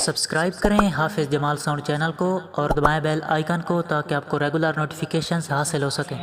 Subscribe करें हाफिज़ Jamal sound channel को और दबाएं बेल आइकन को ताकि आपको रेगुलर नोटिफिकेशंस हासिल हो सकें।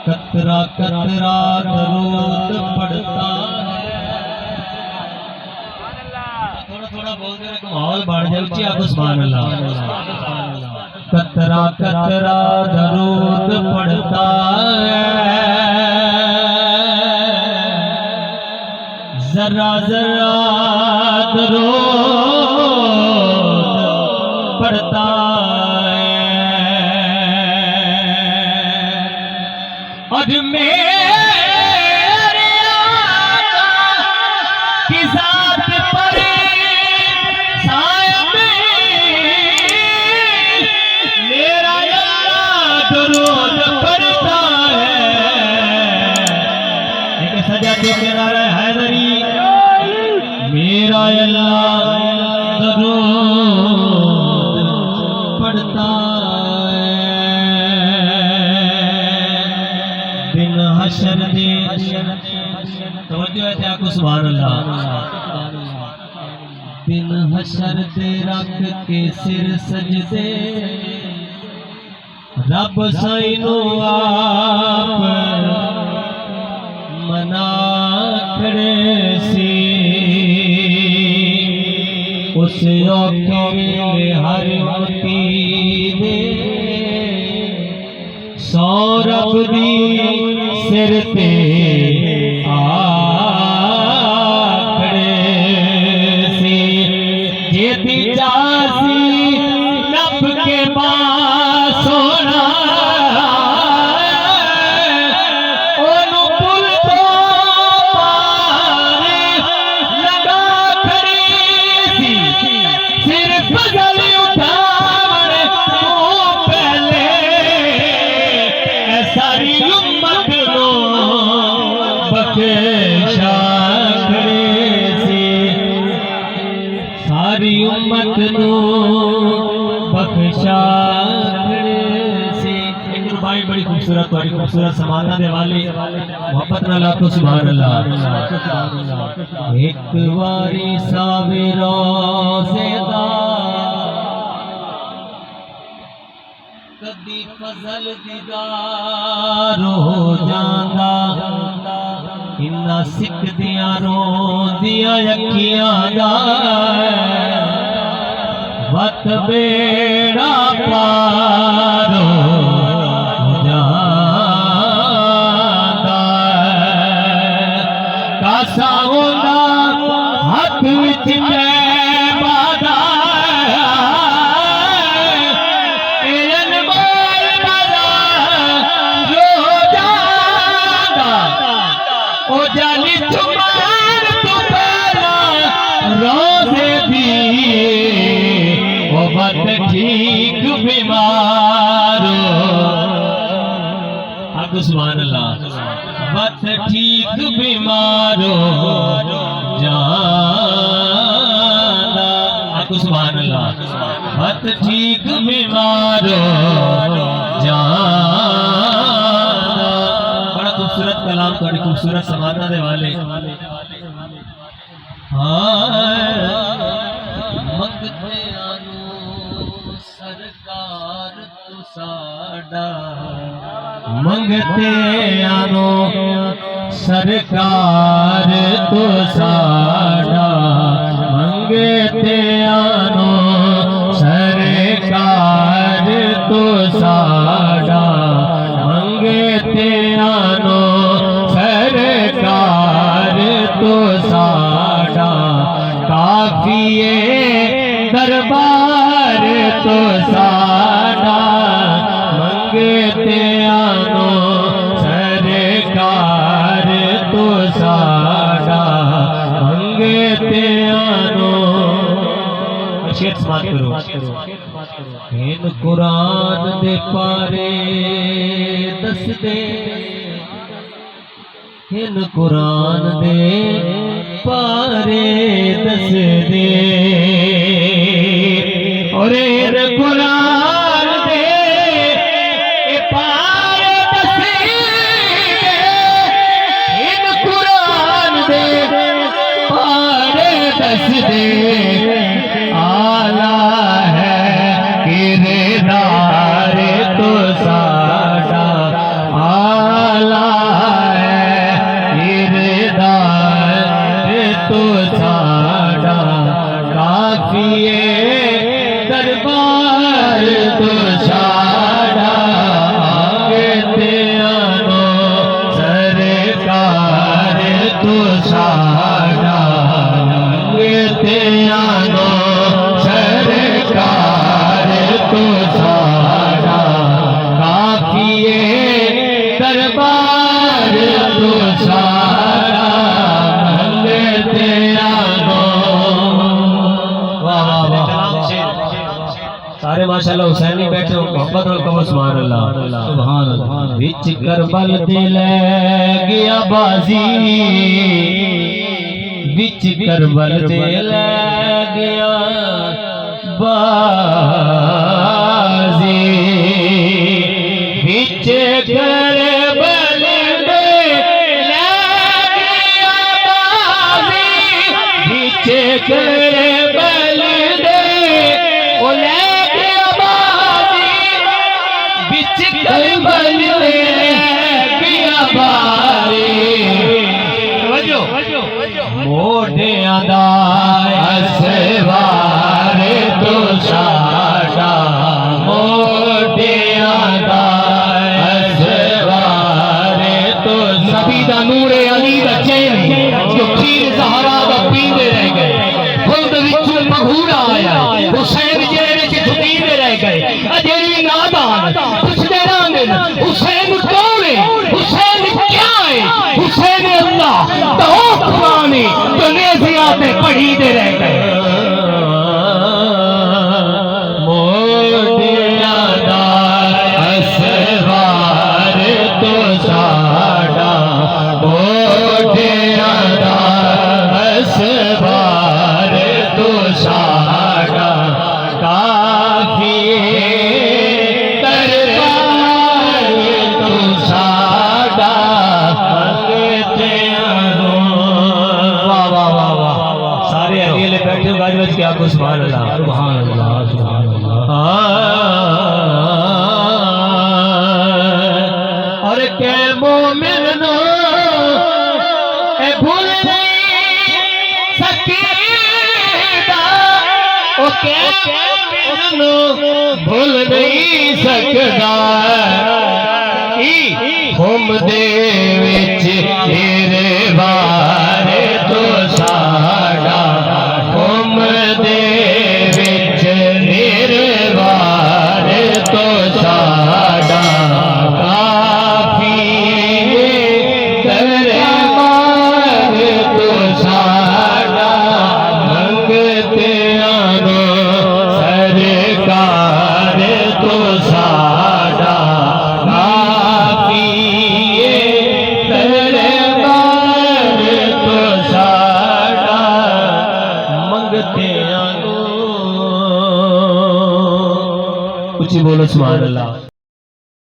कतरा कतरा दरूद पड़ता है। थोड़ा थोड़ा बोलते रहे माहौल बढ़ जाए। ऊंची आवाज़ सुभान अल्लाह। कतरा कतरा दरूद पड़ता है, जरा जरा दरूद पड़ता और मेरे आका की ज़ात पर साया मेरा अल्लाह दरूद पड़ता है। एक सजा के किनारे हैदरी मेरा अल्लाह दरूद पड़ता हशर दे तवज्जो है क्या को सुभान अल्लाह। बिन हशर दे रख के सिर सजदे रब साइनो आप मना करे सी। उस औखे में हर मती दे सौरभ दी सिर पे आखड़े से जेती जासी नब के पास होना ओनु पुल तो पार लगा खड़ी सी। सिर्फ गल उठावण तो पहले सारी उम्मत नो बख्शा खड़े से। सारी उम्मत नो बख्शा खड़े से। एक रुबाई बड़ी खूबसूरत बड़ी खूबसूरत समाना दे वाली मोहब्बत नाल आखो सुभान अल्लाह। एक वारी सावेरो सेदा कदी फजल दीदार हो जांदा इन्ना सिख दियां रोंदियां अखियां दा वत बेड़ा पार हो जांदा। कासा होंदा हथ विच जाली तुम्हार तो पहला रोज़े भी वो बात ठीक बीमार आगो सुभान अल्लाह। बात ठीक बीमार जाना आगो सुभान अल्लाह। बात ठीक बीमार जाना। खूबसूरत कलाम थोड़ी खूबसूरत समाना दे वाले मंगते आनो सरकार तो साडा। मंगते आनो सरकार तो साडा। मंगते आनो सरकार तो साडा। मंगते आनो सरकार तो साडा। काफिए दरबार तो साडा। मंगते आनो सरकार तो साडा। मंगते आनो शेर समाप्त करो। इन कुरान दे पारे दस दे, इन कुरान दे पारे दस दे, और इन कुरान दे पारे दस दे, इन कुरान दे पारे दस दे, आला है किरदार तो साडा, आला है किरदार तो साडा, काफिए दरबार तो साडा, आगे ते आनो सरकार तो साडा, आगे ते आनो सरकार तो साडा, काफिए दरबार तो साडा, मंगते आनो। वाह वाह वाह, सारे माशाल्लाह हुसैनी बैठे हो, मोहब्बत और कहो सुभान अल्लाह सुभान अल्लाह। विच करबल दे ले गया बाजी, विच करबल दे ले गया बाजी, विच करबल दे ले गया बाजी, विच करबल दे ओ ले गया बाजी, विच करबल दे गया बाजी, मोढ़ियां दा असवार तो साडा, मोढ़ियां दा असवार तो नबी दा नूरे अली दा चेहरा जो खीर ज़हरा दा पींदे रह गए, खुद विचों मघूरा आया, हुसैन जेरे विच झुकींदे रह गए, अजेरी नादान पुछदे रहंदे हुसैन कौन है, हुसैन क्या है, हुसैन अल्लाह तो खुरानी तो नेज़ियाते पढ़ी दे रह गए। मोढ़ियां दा असवार तो साडा, मोढ़ियां दा असवार तो साडा, काफिए दरबार तो साडा, मंगते आनो। वाह वाह वाह वाह, सारे अकेले बैठे गाज बज के आपको सुभान अल्लाह सुभान अल्लाह सुभान अल्लाह। और के मोमिन नो ए भूल नहीं सकीदा, ओ के मोमिन नो भूल नहीं सकदा, हुम दे विच तेरे बारे तो साडा, हुम दे विच तेरे बारे तो साडा, काफिए दरबार तो साडा, मंगते आनो सरकार तो साडा, काफिए दरबार तो साडा, मंगते आनो। कुछ बोलो सुभान अल्लाह।